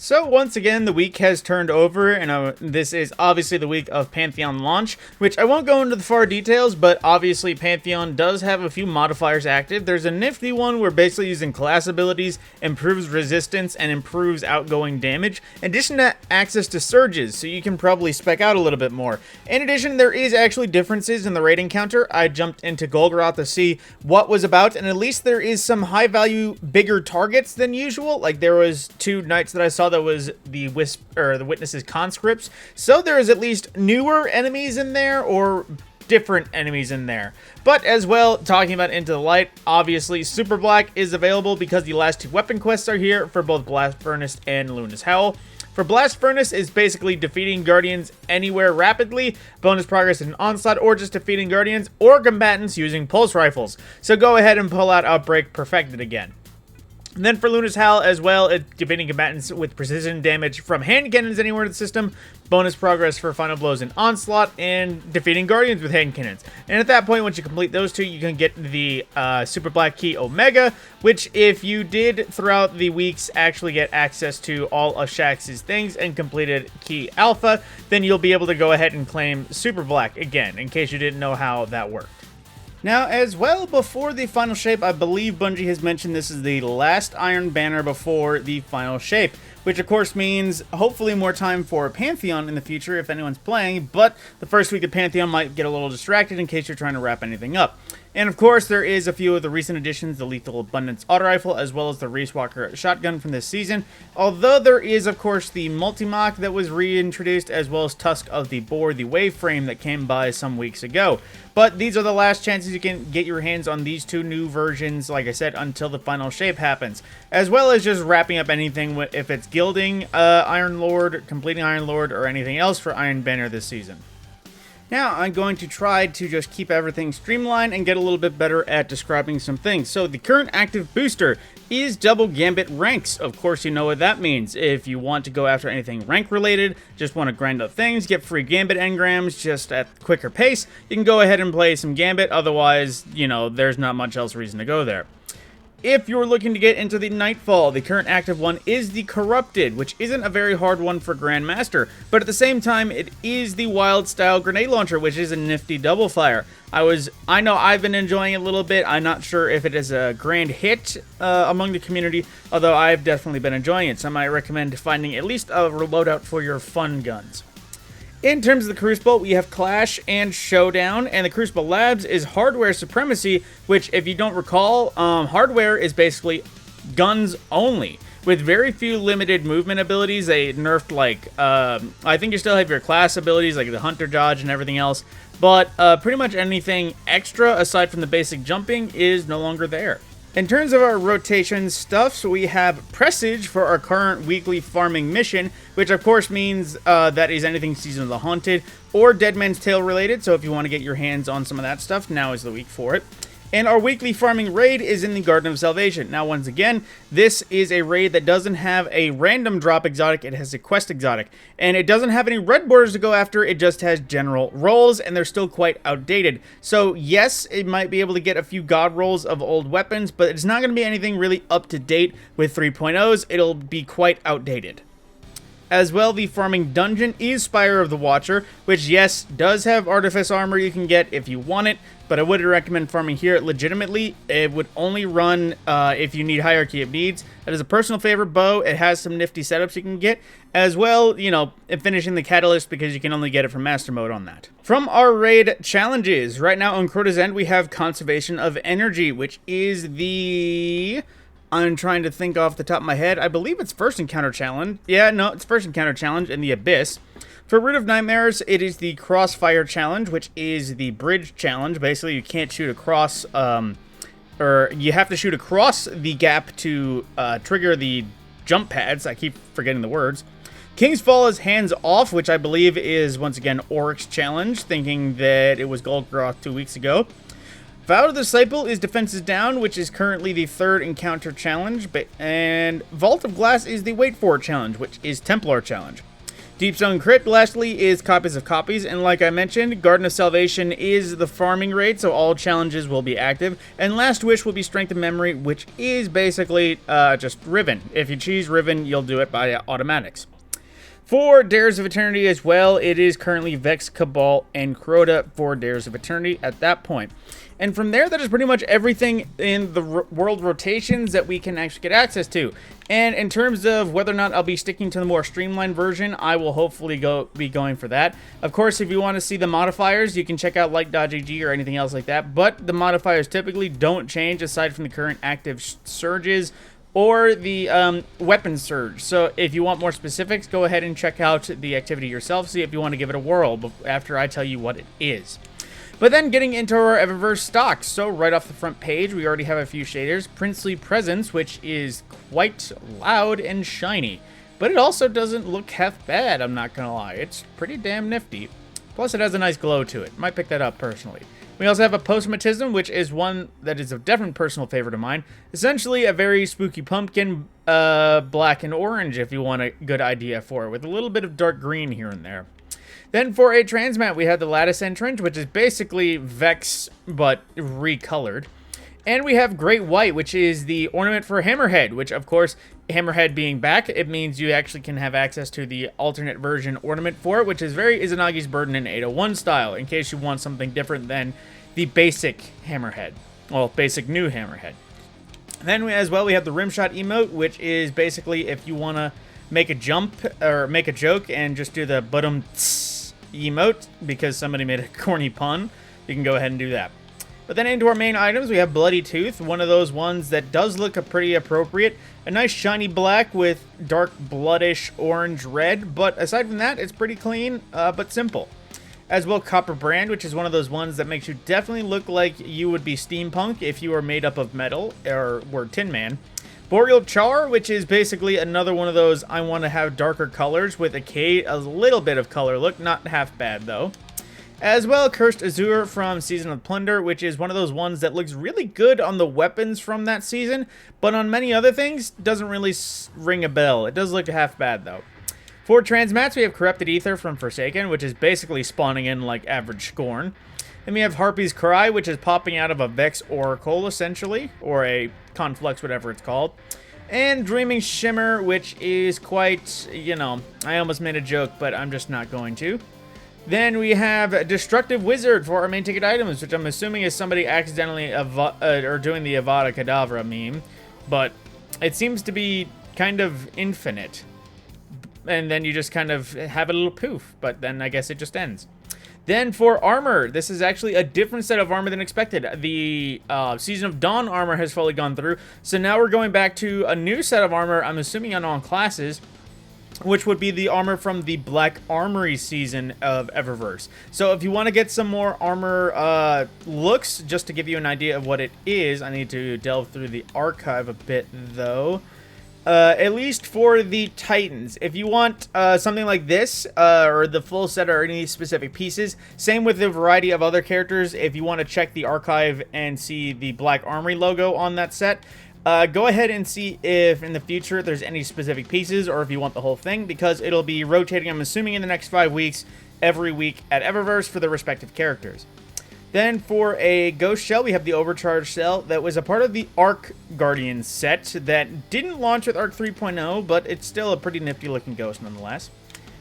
So once again, the week has turned over, and this is obviously the week of Pantheon Launch, which I won't go into the far details, but obviously Pantheon does have a few modifiers active. There's a nifty one where basically using class abilities improves resistance and improves outgoing damage, in addition to access to surges, so you can probably spec out a little bit more. In addition, there is actually differences in the raid encounter. I jumped into Golgoroth to see what was about, and at least there is some high value, bigger targets than usual. Like there was 2 knights that I saw that was the Witness's conscripts, so there is at least newer enemies in there or different enemies in there. But as well, talking about Into the Light, obviously Superblack is available because the last 2 weapon quests are here for both Blast Furnace and Luna's Howl. For Blast Furnace is basically defeating Guardians anywhere rapidly, bonus progress in Onslaught, or just defeating Guardians or combatants using pulse rifles. So go ahead and pull out Outbreak Perfected again. And then for Luna's Howl as well, it's defeating combatants with precision damage from hand cannons anywhere in the system, bonus progress for final blows in Onslaught, and defeating Guardians with hand cannons. And at that point, once you complete those 2, you can get the Superblack Key Omega, which if you did throughout the weeks actually get access to all of Shax's things and completed Key Alpha, then you'll be able to go ahead and claim Superblack again, in case you didn't know how that worked. Now, as well, before the final shape, I believe Bungie has mentioned this is the last Iron Banner before the final shape, which of course means hopefully more time for Pantheon in the future if anyone's playing, but the first week of Pantheon might get a little distracted in case you're trying to wrap anything up. And of course, there is a few of the recent additions, the Lethal Abundance Auto Rifle, as well as the Race Walker Shotgun from this season. Although there is, of course, the Multi-Mach that was reintroduced, as well as Tusk of the Boar, the Wave Frame that came by some weeks ago. But these are the last chances you can get your hands on these 2 new versions, like I said, until the final shape happens. As well as just wrapping up anything, if it's gilding Iron Lord, completing Iron Lord, or anything else for Iron Banner this season. Now, I'm going to try to just keep everything streamlined and get a little bit better at describing some things. So, the current active booster is Double Gambit Ranks. Of course, you know what that means. If you want to go after anything rank-related, just want to grind up things, get free Gambit engrams just at quicker pace, you can go ahead and play some Gambit. Otherwise, you know, there's not much else reason to go there. If you're looking to get into the Nightfall, the current active one is the Corrupted, which isn't a very hard one for Grandmaster, but at the same time, it is the Wild Style Grenade Launcher, which is a nifty double fire. I know I've been enjoying it a little bit. I'm not sure if it is a grand hit among the community, although I've definitely been enjoying it, so I might recommend finding at least a loadout for your fun guns. In terms of the Crucible, we have Clash and Showdown, and the Crucible Labs is Hardware Supremacy, which, if you don't recall, hardware is basically guns only, with very few limited movement abilities. They nerfed, like, I think you still have your class abilities, like the Hunter Dodge and everything else, but pretty much anything extra, aside from the basic jumping, is no longer there. In terms of our rotation stuff, so we have Presage for our current weekly farming mission, which of course means that is anything Season of the Haunted or Dead Man's Tale related, so if you want to get your hands on some of that stuff, now is the week for it. And our weekly farming raid is in the Garden of Salvation. Now, once again, this is a raid that doesn't have a random drop exotic, it has a quest exotic. And it doesn't have any red borders to go after, it just has general rolls, and they're still quite outdated. So, yes, it might be able to get a few god rolls of old weapons, but it's not going to be anything really up to date with 3.0s, it'll be quite outdated. As well, the farming dungeon is Spire of the Watcher, which, yes, does have Artifice Armor you can get if you want it, but I wouldn't recommend farming here legitimately. It would only run if you need Hierarchy of Needs. That is a personal favorite bow. It has some nifty setups you can get, as well, you know, finishing the Catalyst because you can only get it from Master Mode on that. From our raid challenges, right now on Crota's End, we have Conservation of Energy, which is the... I'm trying to think off the top of my head. I believe it's First Encounter Challenge. Yeah, no, it's First Encounter Challenge in the Abyss. For Root of Nightmares, it is the Crossfire Challenge, which is the Bridge Challenge. Basically, you can't shoot across, or you have to shoot across the gap to trigger the jump pads. I keep forgetting the words. King's Fall is Hands Off, which I believe is, once again, Oryx Challenge, thinking that it was Golgoroth 2 weeks ago. Vow to the Disciple is Defenses Down, which is currently the 3rd Encounter Challenge, and Vault of Glass is the Wait For Challenge, which is Templar Challenge. Deep Zone Crypt, lastly, is copies of copies, and like I mentioned, Garden of Salvation is the farming raid, so all challenges will be active, and Last Wish will be Strength of Memory, which is basically just Riven. If you choose Riven, you'll do it by automatics. For Dares of Eternity as well, it is currently Vex, Cabal, and Crota for Dares of Eternity at that point. And from there, that is pretty much everything in the world rotations that we can actually get access to. And in terms of whether or not I'll be sticking to the more streamlined version, I will hopefully be going for that. Of course, if you want to see the modifiers, you can check out like.gg or anything else like that. But the modifiers typically don't change aside from the current active surges or the weapon surge. So if you want more specifics, go ahead and check out the activity yourself. See if you want to give it a whirl after I tell you what it is. But then getting into our Eververse stocks. So right off the front page, we already have a few shaders. Princely Presence, which is quite loud and shiny. But it also doesn't look half bad, I'm not going to lie. It's pretty damn nifty. Plus it has a nice glow to it. Might pick that up personally. We also have a Postmatism, which is one that is a definite personal favorite of mine. Essentially a very spooky pumpkin, black and orange if you want a good idea for it, with a little bit of dark green here and there. Then for a transmat, we have the Lattice Entrant, which is basically Vex, but recolored. And we have Great White, which is the ornament for Hammerhead, which, of course, Hammerhead being back, it means you actually can have access to the alternate version ornament for it, which is very Izanagi's Burden in 801 style, in case you want something different than the basic Hammerhead. Well, basic new Hammerhead. Then, as well, we have the Rimshot emote, which is basically if you want to make a jump, or make a joke, and just do the bottom emote because somebody made a corny pun, you can go ahead and do that. But then into our main items, we have Bloody Tooth, one of those ones that does look pretty appropriate. A nice shiny black with dark bloodish orange red, but aside from that, it's pretty clean, but simple. As well, Copper Brand, which is one of those ones that makes you definitely look like you would be steampunk if you were made up of metal, or were Tin Man. Boreal Char, which is basically another one of those I want to have darker colors with a little bit of color look, not half bad though. As well, Cursed Azure from Season of Plunder, which is one of those ones that looks really good on the weapons from that season, but on many other things, doesn't really ring a bell. It does look half bad though. For Transmats, we have Corrupted Ether from Forsaken, which is basically spawning in like average Scorn. Then we have Harpy's Cry, which is popping out of a Vex Oracle, essentially, or a Conflux, whatever it's called. And Dreaming Shimmer, which is quite, you know, I almost made a joke, but I'm just not going to. Then we have Destructive Wizard for our main ticket items, which I'm assuming is somebody accidentally or doing the Avada Kedavra meme, but it seems to be kind of infinite. And then you just kind of have a little poof, but then I guess it just ends. Then for armor, this is actually a different set of armor than expected. The Season of Dawn armor has fully gone through, so now we're going back to a new set of armor, I'm assuming on all classes, which would be the armor from the Black Armory season of Eververse. So if you want to get some more armor looks, just to give you an idea of what it is, I need to delve through the archive a bit, though. At least for the Titans. If you want something like this, or the full set or any specific pieces, same with a variety of other characters. If you want to check the archive and see the Black Armory logo on that set, go ahead and see if in the future there's any specific pieces, or if you want the whole thing, because it'll be rotating, I'm assuming, in the next 5 weeks, every week at Eververse for the respective characters. Then for a Ghost Shell, we have the Overcharged Shell that was a part of the Arc Guardian set that didn't launch with Arc 3.0, but it's still a pretty nifty looking ghost nonetheless.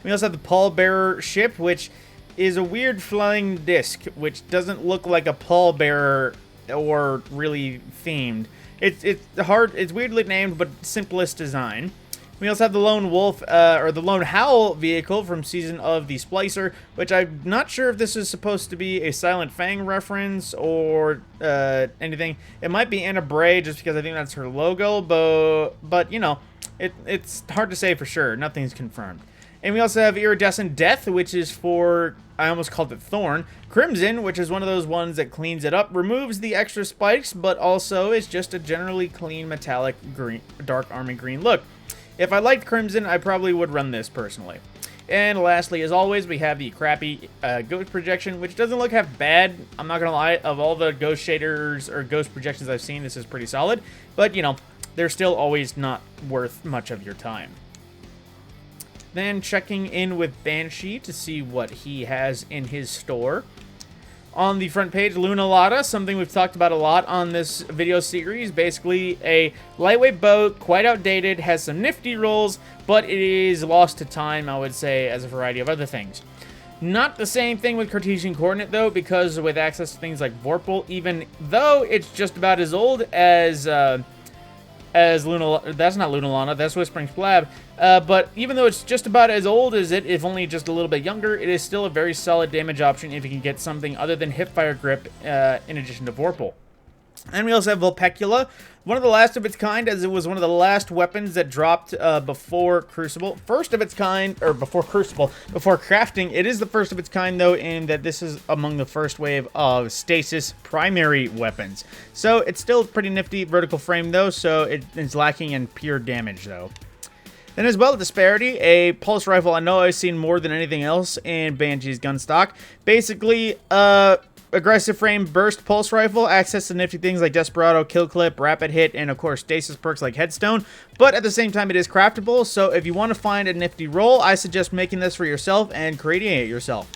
We also have the Pallbearer ship, which is a weird flying disc, which doesn't look like a pallbearer or really themed. It's weirdly named, but simplest design. We also have the Lone Wolf, or the Lone Howl vehicle from Season of the Splicer, which I'm not sure if this is supposed to be a Silent Fang reference or anything. It might be Anna Bray, just because I think that's her logo, but you know, it's hard to say for sure. Nothing's confirmed. And we also have Iridescent Death, which is for, I almost called it Thorn. Crimson, which is one of those ones that cleans it up, removes the extra spikes, but also is just a generally clean metallic green, dark army green look. If I liked Crimson, I probably would run this personally. And lastly, as always, we have the crappy Ghost Projection, which doesn't look half bad. I'm not going to lie, of all the Ghost Shaders or Ghost Projections I've seen, this is pretty solid. But, you know, they're still always not worth much of your time. Then checking in with Banshee to see what he has in his store. On the front page, Lunalata, something we've talked about a lot on this video series. Basically, a lightweight boat, quite outdated, has some nifty rolls, but it is lost to time, I would say, as a variety of other things. Not the same thing with Cartesian Coordinate, though, because with access to things like Vorpal, even though it's just about as old as Luna, that's not Lunalana, that's Whispering Splab. But even though it's just about as old as it, if only just a little bit younger, it is still a very solid damage option if you can get something other than Hipfire Grip in addition to Vorpal. And we also have Vulpecula, one of the last of its kind, as it was one of the last weapons that dropped before Crucible. First of its kind, or before Crucible, before crafting. It is the first of its kind, though, in that this is among the first wave of Stasis primary weapons. So it's still pretty nifty vertical frame, though, so it is lacking in pure damage, though. Then as well, Disparity, a pulse rifle I know I've seen more than anything else in Banshee's gun stock. Basically, aggressive frame burst pulse rifle, access to nifty things like Desperado, Kill Clip, Rapid Hit, and of course stasis perks like Headstone. But at the same time, it is craftable, so if you want to find a nifty roll, I suggest making this for yourself and creating it yourself.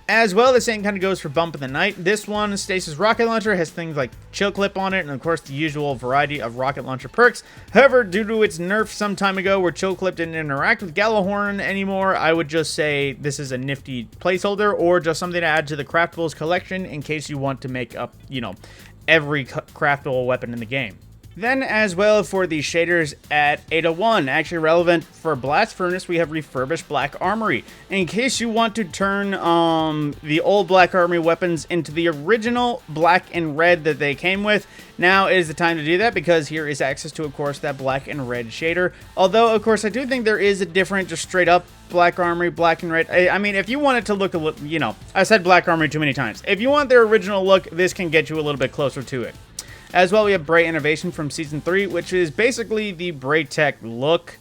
As well, the same kind of goes for Bump in the Night. This one, Stasis Rocket Launcher, has things like Chill Clip on it, and of course the usual variety of Rocket Launcher perks. However, due to its nerf some time ago where Chill Clip didn't interact with Gallahorn anymore, I would just say this is a nifty placeholder, or just something to add to the Craftables collection in case you want to make up, you know, every craftable weapon in the game. Then, as well, for the shaders at 801, actually relevant for Blast Furnace, we have Refurbished Black Armory. In case you want to turn the old Black Armory weapons into the original black and red that they came with, now is the time to do that, because here is access to, of course, that black and red shader. Although, of course, I do think there is a different, just straight up Black Armory, black and red. I mean, if you want it to look a little, you know, I said Black Armory too many times. If you want their original look, this can get you a little bit closer to it. As well, we have Bray Innovation from Season 3, which is basically the Bray Tech look.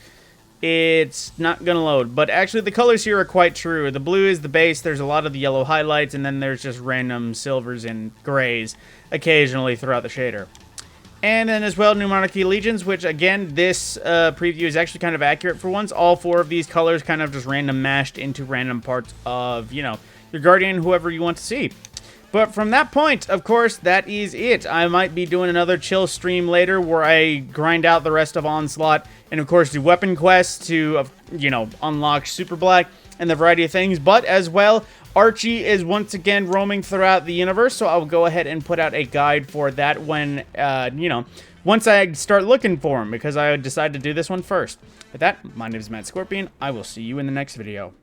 It's not going to load, but actually the colors here are quite true. The blue is the base, there's a lot of the yellow highlights, and then there's just random silvers and grays occasionally throughout the shader. And then as well, New Monarchy Legions, which again, this preview is actually kind of accurate for once. All four of these colors kind of just random mashed into random parts of, you know, your Guardian, whoever you want to see. But from that point, of course, that is it. I might be doing another chill stream later where I grind out the rest of Onslaught and, of course, do weapon quests to, you know, unlock Superblack and the variety of things. But as well, Archie is once again roaming throughout the universe, so I'll go ahead and put out a guide for that when, you know, once I start looking for him, because I decided to do this one first. With that, my name is TheMadScorpyon. I will see you in the next video.